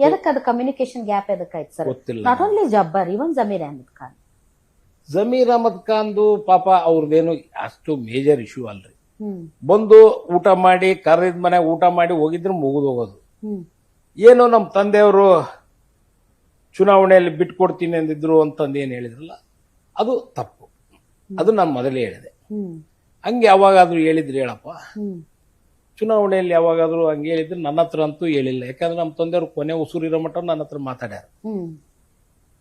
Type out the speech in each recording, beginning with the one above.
ಎದಕ್ಕೆ ಅದು communication gap ಎದಕ್ಕಾಯ್ತು sir? ಗೊತ್ತಿಲ್ಲ. ನಾಟ್ ಓನ್ಲಿ ಜಬ್ಬರ್, ಇವನ್ ಜಮೀರ್ ಅಹಮದ್ ಖಾನ್. ಜಮೀರ್ ಅಹಮದ್ ಖಾನ್ದು ಪಾಪ ಅವ್ರದ್ದೇನು ಅಷ್ಟು ಮೇಜರ್ ಇಶ್ಯೂ ಅಲ್ರಿ. ಬಂದು ಊಟ ಮಾಡಿ ಕರೆದ ಮನೆಗೆ ಊಟ ಮಾಡಿ ಹೋಗಿದ್ರೆ ಮುಗಿದು ಹೋಗೋದು. ಏನೋ ನಮ್ಮ ತಂದೆಯವರು ಚುನಾವಣೆಯಲ್ಲಿ ಬಿಟ್ಕೊಡ್ತೀನಿ ಅಂದಿದ್ರು ಅಂತಂದು ಏನ್ ಹೇಳಿದ್ರಲ್ಲ, ಅದು ತಪ್ಪು. ಅದು ನಾನು ಮೊದಲೇ ಹೇಳಿದೆ. ಹಂಗೆ ಯಾವಾಗಾದ್ರೂ ಹೇಳಿದ್ರು ಹೇಳಪ್ಪ, ಚುನಾವಣೆಯಲ್ಲಿ ಯಾವಾಗಾದ್ರೂ ಹಂಗೆ ಹೇಳಿದ್ರೆ ನನ್ನ ಹತ್ರ ಅಂತೂ ಹೇಳಿಲ್ಲ. ಯಾಕಂದ್ರೆ ನಮ್ಮ ತಂದೆಯವರು ಕೊನೆ ಉಸುರಿರೋ ಮಟ್ಟ ನನ್ನ ಹತ್ರ ಮಾತಾಡ್ಯಾರ.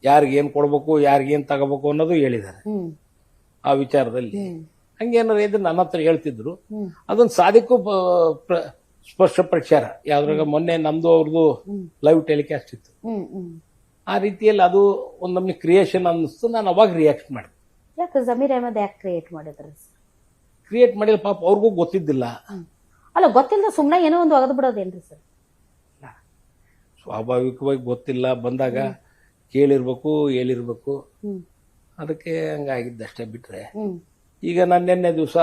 ಯಾರಿಗೇನ್ ಕೊಡ್ಬೇಕು, ಯಾರಿಗೇನ್ ತಗೋಬೇಕು ಅನ್ನೋದು ಹೇಳಿದ್ದಾರೆ ಆ ವಿಚಾರದಲ್ಲಿ. ಹಂಗೇನಾರ ಇದ್ರೆ ನನ್ನ ಹತ್ರ ಹೇಳ್ತಿದ್ರು. ಅದೊಂದು ಸಾಧಿಕ್ಕೂ ಸ್ಪಷ್ಟ ಪ್ರಚಾರ ಯಾವ್ದ್ರಾಗ ಮೊನ್ನೆ ನಮ್ದು ಅವ್ರದ್ದು ಲೈವ್ ಟೆಲಿಕಾಸ್ಟ್ ಇತ್ತು. ಆ ರೀತಿಯಲ್ಲಿ ಅದು ಒಂದೊಮ್ಮೆ ಕ್ರಿಯೇಷನ್ ಅನ್ನಿಸ್ತು. ನಾನು ಅವಾಗ ರಿಯಾಕ್ಟ್ ಮಾಡಿದೆ. ಯಾಕೆ ಜಮೀರ್ ಅಹಮದ್ ಯಾಕೆ ಕ್ರಿಯೇಟ್ ಮಾಡಿದ್ರು? ಕ್ರಿಯೇಟ್ ಮಾಡಿಲ್ಲ, ಪಾಪ ಅವ್ರಿಗೂ ಗೊತ್ತಿದ್ದಿಲ್ಲ. ಅಲ್ಲ, ಗೊತ್ತಿಲ್ಲ ಸುಮ್ನೆ ಏನೋ ಒಂದು ಒಗದು ಬಿಡೋದೇನ್ರಿ ಸರ್? ಸ್ವಾಭಾವಿಕವಾಗಿ ಗೊತ್ತಿಲ್ಲ, ಬಂದಾಗ ಕೇಳಿರ್ಬೇಕು, ಹೇಳಿರ್ಬೇಕು. ಅದಕ್ಕೆ ಹಂಗಾಗಿದ್ದಷ್ಟೇ. ಬಿಟ್ರೆ ಈಗ ನಾನು ನಿನ್ನೆ ದಿವಸ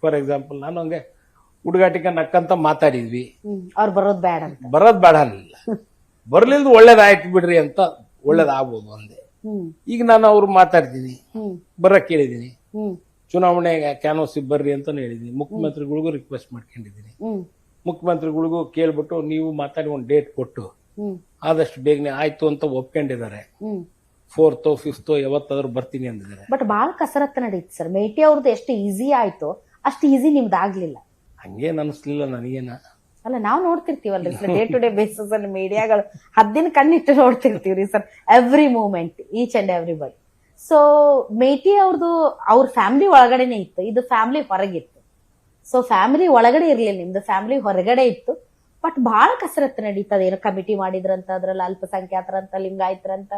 ಫಾರ್ ಎಕ್ಸಾಂಪಲ್ ನಾನು ಹಂಗೆ ಹುಡುಗಾಟಿಕ ನಕ್ಕಂತ ಮಾತಾಡಿದ್ವಿ. ಅವ್ರು ಬರೋದ್ ಬೇಡ ಅಂತ. ಬರೋದ್ ಬೇಡ ಅನ್ನಲಿಲ್ಲ, ಬರ್ಲಿಲ್ದು ಒಳ್ಳೇದಾಯ್ತು ಬಿಡ್ರಿ ಅಂತ, ಒಳ್ಳೇದಾಗ್ಬೋದು ಅಂದೆ. ಈಗ ನಾನು ಅವ್ರು ಮಾತಾಡ್ತೀನಿ, ಬರಕ್ ಕೇಳಿದೀನಿ, ಚುನಾವಣೆ ಕ್ಯಾನ್ವಾಸಿಗೆ ಬರ್ರಿ ಅಂತ ಹೇಳಿದೀನಿ. ಮುಖ್ಯಮಂತ್ರಿಗಳಿಗೂ ರಿಕ್ವೆಸ್ಟ್ ಮಾಡ್ಕೊಂಡಿದ್ದೀನಿ. ಮುಖ್ಯಮಂತ್ರಿಗಳಿಗೂ ಕೇಳ್ಬಿಟ್ಟು ನೀವು ಮಾತಾಡಿ ಒಂದು ಡೇಟ್ ಕೊಟ್ಟು ಆದಷ್ಟು ಬೇಗನೆ ಆಯ್ತು ಅಂತ ಒಪ್ಕೊಂಡಿದ್ದಾರೆ. 4th, 5th ಯಾವತ್ತಾದ್ರೂ ಬರ್ತೀನಿ ಅಂದಿದ್ದಾರೆ. ಬಟ್ ಬಹಳ ಕಸರತ್ತು ನಡೀತು ಸರ್. ಮೇಟಿ ಅವ್ರದ್ದು ಎಷ್ಟು ಈಸಿ ಆಯ್ತು ಅಷ್ಟು ಈಸಿ ನಿಮ್ದು ಆಗ್ಲಿಲ್ಲ. ಹಂಗೇನ್ ಅನಿಸ್ಲಿಲ್ಲ ನನಗೇನ. ಅಲ್ಲ, ನಾವು ನೋಡ್ತಿರ್ತೀವಲ್ರಿ sir, day to day basis ಅಲ್ಲಿ ಮೀಡಿಯಾಗಳು ಹದ್ದಿನ ಕಣ್ಣಿಟ್ಟು ನೋಡ್ತಿರ್ತೀವ್ರಿ sir, every moment, each and everybody. So Meti ಅವ್ರದ್ದು ಅವ್ರ ಫ್ಯಾಮಿಲಿ ಒಳಗಡೆನೆ ಇತ್ತು, ಇದು ಫ್ಯಾಮಿಲಿ ಹೊರಗಿತ್ತು. ಸೊ ಫ್ಯಾಮಿಲಿ ಒಳಗಡೆ ಇರ್ಲಿಲ್ಲ, ನಿಮ್ದು ಫ್ಯಾಮಿಲಿ ಹೊರಗಡೆ ಇತ್ತು. ಬಟ್ ಬಹಳ ಕಸರತ್ತು ನಡೀತದ. ಏನೋ ಕಮಿಟಿ ಮಾಡಿದ್ರಂತ, ಅದ್ರಲ್ಲಿ ಅಲ್ಪಸಂಖ್ಯಾತರಂತ, ಲಿಂಗಾಯತರಂತ,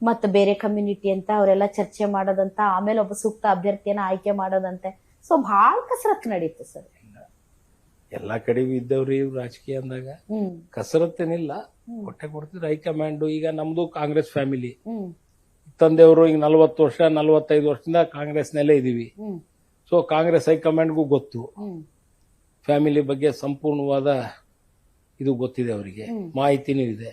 ಮತ್ತೆ ಬೇರೆ ಕಮ್ಯುನಿಟಿ ಅಂತ ಅವರೆಲ್ಲ ಚರ್ಚೆ ಮಾಡೋದಂತ, ಆಮೇಲೆ ಒಬ್ಬ ಸೂಕ್ತ ಅಭ್ಯರ್ಥಿಯನ್ನ ಆಯ್ಕೆ ಮಾಡೋದಂತೆ. ಸೊ ಬಹಳ ಕಸರತ್ತು ನಡೀತು ಸರ್. ಎಲ್ಲಾ ಕಡೆಗೂ ಇದ್ದವ್ರಿ ರಾಜಕೀಯ ಅಂದಾಗ ಕಸರತ್ತೇನಿಲ್ಲ, ಹೊಟ್ಟೆ ಕೊಡ್ತಿದ್ರು ಹೈಕಮಾಂಡ್. ಈಗ ನಮ್ದು ಕಾಂಗ್ರೆಸ್ ಫ್ಯಾಮಿಲಿ, ತಂದೆಯವರು ಈಗ 40 ವರ್ಷ 45 ವರ್ಷದಿಂದ ಕಾಂಗ್ರೆಸ್ನಲ್ಲೇ ಇದೀವಿ. ಸೊ ಕಾಂಗ್ರೆಸ್ ಹೈಕಮಾಂಡ್ಗೂ ಗೊತ್ತು, ಫ್ಯಾಮಿಲಿ ಬಗ್ಗೆ ಸಂಪೂರ್ಣವಾದ ಇದು ಗೊತ್ತಿದೆ, ಅವರಿಗೆ ಮಾಹಿತಿನೂ ಇದೆ.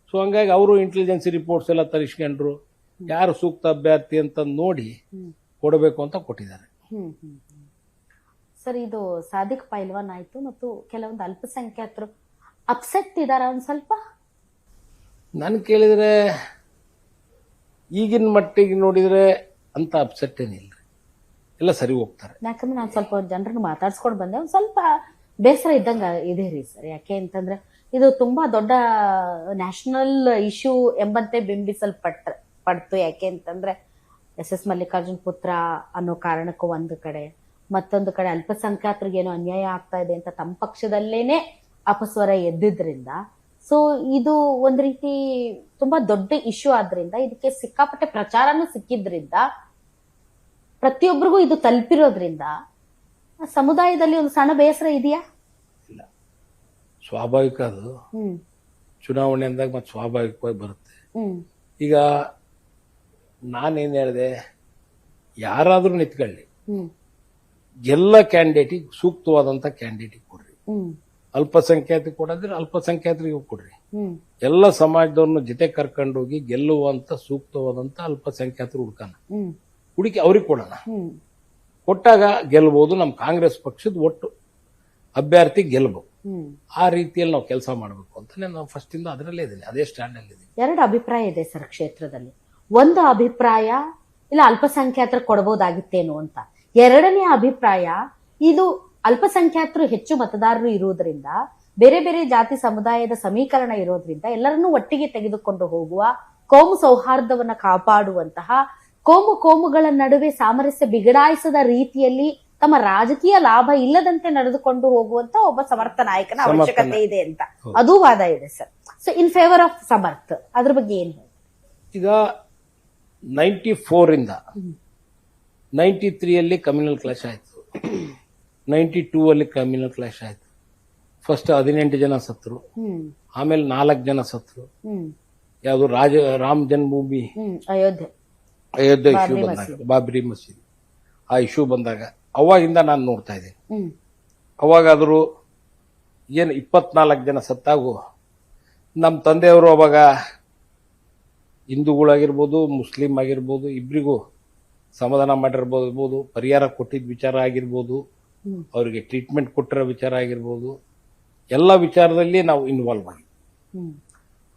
ಸೊ ಹಂಗಾಗಿ ಅವರು ಇಂಟೆಲಿಜೆನ್ಸಿ ರಿಪೋರ್ಟ್ಸ್ ಎಲ್ಲ ತರಿಸ್ಕೊಂಡ್ರು, ಯಾರು ಸೂಕ್ತ ಅಭ್ಯರ್ಥಿ ಅಂತ ನೋಡಿ ಕೊಡಬೇಕು ಅಂತ ಕೊಟ್ಟಿದ್ದಾರೆ. ಸರ್, ಇದು ಸಾದಿಕ್ ಪೈಲ್ವಾನ್ ಆಯ್ತು, ಮತ್ತು ಕೆಲವೊಂದು ಅಲ್ಪಸಂಖ್ಯಾತರು ಅಪ್ಸೆಟ್ ಇದಾರ ಒಂದ್ ಸ್ವಲ್ಪ. ನನ್ ಕೇಳಿದ್ರೆ ಈಗಿನ ಮಟ್ಟಿಗೆ ನೋಡಿದ್ರೆ ಅಂತ ಅಪ್ಸೆಟ್ ಏನಿಲ್ಲ, ಎಲ್ಲ ಸರಿ ಹೋಗ್ತಾರೆ. ಯಾಕಂದ್ರೆ ನಾನು ಸ್ವಲ್ಪ ಜನರನ್ನು ಮಾತಾಡ್ಸ್ಕೊಂಡು ಬಂದೆ, ಒಂದ್ ಸ್ವಲ್ಪ ಬೇಸರ ಇದ್ದಂಗ ಇದೆ ರೀ ಸರ್. ಯಾಕೆ ಅಂತಂದ್ರೆ ಇದು ತುಂಬಾ ದೊಡ್ಡ ನ್ಯಾಷನಲ್ ಇಶ್ಯೂ ಎಂಬಂತೆ ಬಿಂಬಿಸಲ್ಪಡ್ತು. ಯಾಕೆ ಅಂತಂದ್ರೆ SS ಮಲ್ಲಿಕಾರ್ಜುನ್ ಪುತ್ರ ಅನ್ನೋ ಕಾರಣಕ್ಕೂ ಒಂದು ಕಡೆ, ಮತ್ತೊಂದು ಕಡೆ ಅಲ್ಪಸಂಖ್ಯಾತರಿಗೇನೋ ಅನ್ಯಾಯ ಆಗ್ತಾ ಇದೆ ಅಂತ ತಮ್ಮ ಪಕ್ಷದಲ್ಲೇನೆ ಅಪಸ್ವರ ಎದ್ದಿದ್ರಿಂದ, ಸೊ ಇದು ಒಂದ್ ರೀತಿ ತುಂಬಾ ದೊಡ್ಡ ಇಶ್ಯೂ ಆದ್ರಿಂದ, ಇದಕ್ಕೆ ಸಿಕ್ಕಾಪಟ್ಟೆ ಪ್ರಚಾರನೂ ಸಿಕ್ಕಿದ್ರಿಂದ, ಪ್ರತಿಯೊಬ್ಬರಿಗೂ ಇದು ತಲುಪಿರೋದ್ರಿಂದ ಸಮುದಾಯದಲ್ಲಿ ಒಂದು ಸಣ್ಣ ಬೇಸರ ಇದೆಯಾ? ಇಲ್ಲ, ಸ್ವಾಭಾವಿಕ. ಅದು ಚುನಾವಣೆ ಅಂದಾಗ ಮತ್ತೆ ಸ್ವಾಭಾವಿಕವಾಗಿ ಬರುತ್ತೆ. ಈಗ ನಾನೇನ್ ಹೇಳಿದೆ, ಯಾರಾದ್ರೂ ನಿಂತ್ಕೊಳ್ಳಿ, ಎಲ್ಲ ಕ್ಯಾಂಡಿಡೇಟಿಗೆ ಸೂಕ್ತವಾದಂತ ಕ್ಯಾಂಡಿಡೇಟಿಗೆ ಕೊಡ್ರಿ. ಅಲ್ಪಸಂಖ್ಯಾತರಿಗೆ ಕೊಡೋದ್ರೆ ಅಲ್ಪಸಂಖ್ಯಾತರಿಗೂ ಕೊಡ್ರಿ. ಎಲ್ಲ ಸಮಾಜದವ್ರನ್ನ ಜೊತೆ ಕರ್ಕೊಂಡೋಗಿ ಗೆಲ್ಲುವಂತ ಸೂಕ್ತವಾದಂತ ಅಲ್ಪಸಂಖ್ಯಾತರು ಹುಡುಕಿ ಅವ್ರಿಗೆ ಕೊಡೋಣ. ಕೊಟ್ಟಾಗ ಗೆಲ್ಬಹುದು. ನಮ್ಮ ಕಾಂಗ್ರೆಸ್ ಪಕ್ಷದ ಒಟ್ಟು ಅಭ್ಯರ್ಥಿ ಗೆಲ್ಬಹುದು. ಆ ರೀತಿಯಲ್ಲಿ ನಾವು ಕೆಲಸ ಮಾಡಬೇಕು ಅಂತ ನಾವು ಫಸ್ಟ್ ಇಂದ ಅದರಲ್ಲೇ ಇದ್ದೀನಿ, ಅದೇ ಸ್ಟ್ಯಾಂಡ್ ಅಲ್ಲಿ ಇದ್ದೀನಿ. ಎರಡು ಅಭಿಪ್ರಾಯ ಇದೆ ಸರ್ ಕ್ಷೇತ್ರದಲ್ಲಿ. ಒಂದು ಅಭಿಪ್ರಾಯ ಇಲ್ಲ ಅಲ್ಪಸಂಖ್ಯಾತರು ಕೊಡಬಹುದಾಗಿತ್ತೇನು ಅಂತ. ಎರಡನೇ ಅಭಿಪ್ರಾಯ, ಇದು ಅಲ್ಪಸಂಖ್ಯಾತರು ಹೆಚ್ಚು ಮತದಾರರು ಇರುವುದರಿಂದ, ಬೇರೆ ಬೇರೆ ಜಾತಿ ಸಮುದಾಯದ ಸಮೀಕರಣ ಇರೋದ್ರಿಂದ ಎಲ್ಲರನ್ನೂ ಒಟ್ಟಿಗೆ ತೆಗೆದುಕೊಂಡು ಹೋಗುವ, ಕೋಮು ಸೌಹಾರ್ದವನ್ನ ಕಾಪಾಡುವಂತಹ, ಕೋಮುಗಳ ನಡುವೆ ಸಾಮರಸ್ಯ ಬಿಗಡಾಯಿಸದ ರೀತಿಯಲ್ಲಿ ತಮ್ಮ ರಾಜಕೀಯ ಲಾಭ ಇಲ್ಲದಂತೆ ನಡೆದುಕೊಂಡು ಹೋಗುವಂತ ಒಬ್ಬ ಸಮರ್ಥ ನಾಯಕನ ಅವಶ್ಯಕತೆ ಇದೆ ಅಂತ ಅದು ವಾದ ಇದೆ sir. So in favour of ಸಮರ್ಥ, ಅದ್ರ ಬಗ್ಗೆ ಏನ್ ಹೇಳಿ? ಈಗ 94 ಇಂದ 93 ಕಮ್ಯುನಲ್ ಕ್ಲಾಶ್ ಆಯ್ತು, 92 ಅಲ್ಲಿ ಕಮ್ಯುನಲ್ ಕ್ಲಾಶ್ ಆಯ್ತು. ಫಸ್ಟ್ 18 ಜನ ಸತ್ರು, ಆಮೇಲೆ 4 ಜನ ಸತ್ರು. ಯಾವುದು ರಾಮ ಜನ್ಮಭೂಮಿ ಅಯೋಧ್ಯೆ ಇಶ್ಯೂ ಬಂದಾಗ, ಬಾಬ್ರಿ ಮಸೀದಿ ಆ ಇಶ್ಯೂ ಬಂದಾಗ, ಅವಾಗಿಂದ ನಾನು ನೋಡ್ತಾ ಇದ್ದೀನಿ. ಅವಾಗಾದ್ರೂ ಏನು 24 ಜನ ಸತ್ತಾಗೂ ನಮ್ಮ ತಂದೆಯವರು ಅವಾಗ ಹಿಂದೂಗಳಾಗಿರ್ಬೋದು ಮುಸ್ಲಿಂ ಆಗಿರ್ಬೋದು ಇಬ್ಬರಿಗೂ ಸಮಾಧಾನ ಮಾಡಿರ್ಬೋದು, ಪರಿಹಾರ ಕೊಟ್ಟಿದ್ದ ವಿಚಾರ ಆಗಿರ್ಬೋದು, ಅವರಿಗೆ ಟ್ರೀಟ್ಮೆಂಟ್ ಕೊಟ್ಟಿರೋ ವಿಚಾರ ಆಗಿರ್ಬೋದು, ಎಲ್ಲ ವಿಚಾರದಲ್ಲಿ ನಾವು ಇನ್ವಾಲ್ವ್ ಆಗಿ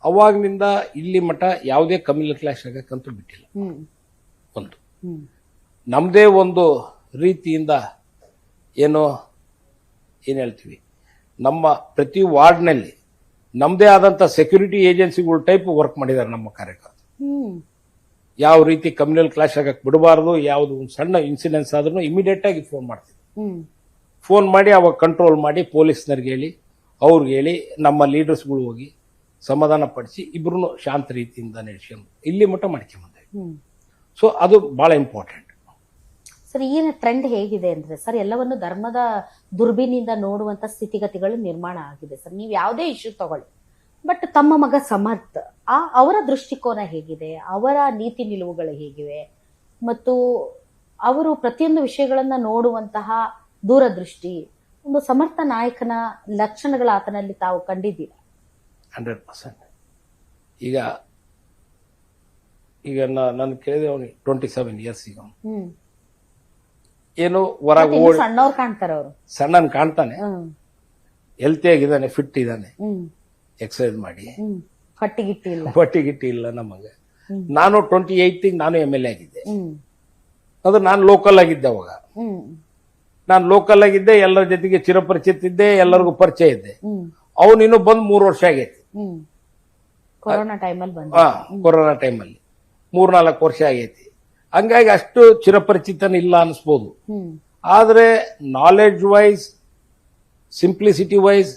ಅವಾಗ್ನಿಂದ ಇಲ್ಲಿ ಮಠ ಯಾವುದೇ ಕಮ್ಯುನಲ್ ಕ್ಲಾಶ್ ಆಗಕ್ಕಂತೂ ಬಿಟ್ಟಿಲ್ಲ. ಒಂದು ನಮ್ದೇ ಒಂದು ರೀತಿಯಿಂದ ಏನು ಹೇಳ್ತೀವಿ, ನಮ್ಮ ಪ್ರತಿ ವಾರ್ಡ್ನಲ್ಲಿ ನಮ್ದೇ ಆದಂತ ಸೆಕ್ಯೂರಿಟಿ ಏಜೆನ್ಸಿಗಳ ಟೈಪ್ ವರ್ಕ್ ಮಾಡಿದ್ದಾರೆ ನಮ್ಮ ಕಾರ್ಯಕರ್ತರು. ಯಾವ ರೀತಿ ಕಮ್ಯುನಲ್ ಕ್ಲಾಶ್ ಆಗಕ್ಕೆ ಬಿಡಬಾರ್ದು, ಯಾವ್ದು ಒಂದು ಸಣ್ಣ ಇನ್ಸಿಡೆನ್ಸ್ ಆದ್ರೂ ಇಮಿಡಿಯೇಟ್ ಆಗಿ ಫೋನ್ ಮಾಡ್ತೀವಿ. ಫೋನ್ ಮಾಡಿ ಅವಾಗ ಕಂಟ್ರೋಲ್ ಮಾಡಿ ಪೊಲೀಸ್ನರ್ಗೆ ಹೇಳಿ, ಅವ್ರಿಗೆ ಹೇಳಿ, ನಮ್ಮ ಲೀಡರ್ಸ್ಗಳು ಹೋಗಿ ಸಮಾಧಾನ ಪಡಿಸಿ ಇಬ್ರು ಶಾಂತ ರೀತಿಯಿಂದ ನಡೆಸ್ಕೊಂಡು ಇಲ್ಲಿ ಮಟ್ಟ ಮಾಡ್ಕೊಂಬಂದೆ. ಸೊ ಅದು ಬಹಳ ಇಂಪಾರ್ಟೆಂಟ್. ಸರ್, ಈಗಿನ ಟ್ರೆಂಡ್ ಹೇಗಿದೆ ಅಂದ್ರೆ ಸರ್, ಎಲ್ಲವನ್ನು ಧರ್ಮದ ದುರ್ಬಿನಿಂದ ನೋಡುವಂತ ಸ್ಥಿತಿಗತಿಗಳು ನಿರ್ಮಾಣ ಆಗಿದೆ ಸರ್. ನೀವು ಯಾವುದೇ ಇಶ್ಯೂ ತಗೊಳ್ಳಿ, ಬಟ್ ತಮ್ಮ ಮಗ ಸಮರ್ಥ್ ಅವರ ದೃಷ್ಟಿಕೋನ ಹೇಗಿದೆ, ಅವರ ನೀತಿ ನಿಲುವುಗಳು ಹೇಗಿವೆ, ಮತ್ತು ಅವರು ಪ್ರತಿಯೊಂದು ವಿಷಯಗಳನ್ನ ನೋಡುವಂತಹ ದೂರದೃಷ್ಟಿ, ಒಂದು ಸಮರ್ಥ ನಾಯಕನ ಲಕ್ಷಣಗಳ ಆತನಲ್ಲಿ ತಾವು ಕಂಡಿದ್ದೀರಾ? 100%. ಈಗ ನಾನು ಕೇಳಿದೆ, ಅವನಿಗೆ 27 ಇಯರ್ಸ್. ಈಗ ಏನು ಹೊರಗೆ ಓಡಿ ಸಣ್ಣವ್ರು ಕಾಣ್ತಾರೆ, ಅವರು ಸಣ್ಣನ್ ಕಾಣ್ತಾನೆ, ಹೆಲ್ತಿ ಆಗಿದ್ದಾನೆ, ಫಿಟ್ ಇದ್ದಾನೆ, ಎಕ್ಸರ್ಸೈಸ್ ಮಾಡಿ, ಪಟ್ಟಿಗಿಟ್ಟಿ ಇಲ್ಲ ನಮಗೆ. ನಾನು 28 ನಾನು MLA ಆಗಿದ್ದೆ. ಅದು ನಾನು ಲೋಕಲ್ ಆಗಿದ್ದೆ. ಅವಾಗ ನಾನು ಲೋಕಲ್ ಆಗಿದ್ದೆ, ಎಲ್ಲರ ಜೊತೆಗೆ ಚಿರಪರಿಚಿತ ಇದ್ದೆ, ಎಲ್ಲರಿಗೂ ಪರಿಚಯ ಇದ್ದೆ. ಅವನು ಇನ್ನೂ ಬಂದು 3 ವರ್ಷ ಆಗೈತಿ. ಕೊರೋನಾ ಟೈಮಲ್ಲಿ 3-4 ವರ್ಷ ಆಗೈತಿ. ಹಂಗಾಗಿ ಅಷ್ಟು ಚಿರಪರಿಚಿತನ ಇಲ್ಲ ಅನಿಸ್ಬೋದು. ಆದ್ರೆ ನಾಲೆಡ್ಜ್ ವೈಸ್, ಸಿಂಪ್ಲಿಸಿಟಿ ವೈಸ್,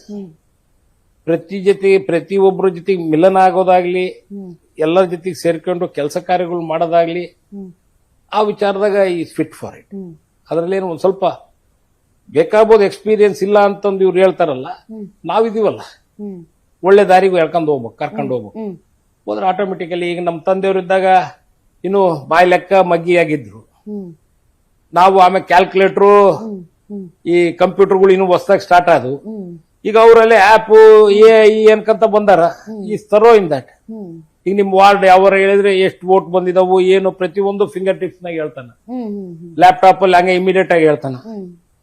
ಪ್ರತಿಯೊಬ್ಬರ ಜೊತೆಗೆ ಮಿಲನ ಆಗೋದಾಗ್ಲಿ, ಎಲ್ಲರ ಜೊತೆಗೆ ಸೇರ್ಕೊಂಡು ಕೆಲಸ ಕಾರ್ಯಗಳು ಮಾಡೋದಾಗ್ಲಿ, ಆ ವಿಚಾರದಾಗ ಈಸ್ ಫಿಟ್ ಫಾರ್ ಇಟ್. ಅದ್ರಲ್ಲೇನು ಒಂದ್ ಸ್ವಲ್ಪ ಬೇಕಾಗ್ಬೋದು, ಎಕ್ಸ್ಪೀರಿಯನ್ಸ್ ಇಲ್ಲ ಅಂತಂದು ಇವ್ರು ಹೇಳ್ತಾರಲ್ಲ, ನಾವಿದೀವಲ್ಲ, ಒಳ್ಳೆ ದಾರಿಗೂ ಕರ್ಕೊಂಡು ಹೋಗ್ಬೇಕು. ಹೋದ್ರೆ ಆಟೋಮೆಟಿಕಲಿ, ಈಗ ನಮ್ಮ ತಂದೆಯವರಿದ್ದಾಗ ಇನ್ನು ಬಾಯಿ ಲೆಕ್ಕ ಮಗ್ಗಿ ಆಗಿದ್ರು. ನಾವು ಆಮೇಲೆ ಕ್ಯಾಲ್ಕುಲೇಟರ್, ಈ ಕಂಪ್ಯೂಟರ್ಗಳು ಇನ್ನು ಹೊಸದಾಗಿ ಸ್ಟಾರ್ಟ್ ಆದವು. ಈಗ ಅವರಲ್ಲೇ ಆಪ್ AI ಅನ್ಕಂತ ಬಂದಾರ. ಈ ತರೋ ಇನ್ ದಟ್. ಈಗ ನಿಮ್ ವಾರ್ಡ್ ಯಾವ ಹೇಳಿದ್ರೆ ಎಷ್ಟು ವೋಟ್ ಬಂದಿದಾವು ಏನು ಪ್ರತಿಯೊಂದು ಫಿಂಗರ್ ಟಿಪ್ಸ್ ನಾಗ ಹೇಳ್ತಾನ, ಲ್ಯಾಪ್ಟಾಪ್ ಅಲ್ಲಿ ಹಂಗೆ ಇಮಿಡಿಯೇಟ್ ಆಗಿ ಹೇಳ್ತಾನ.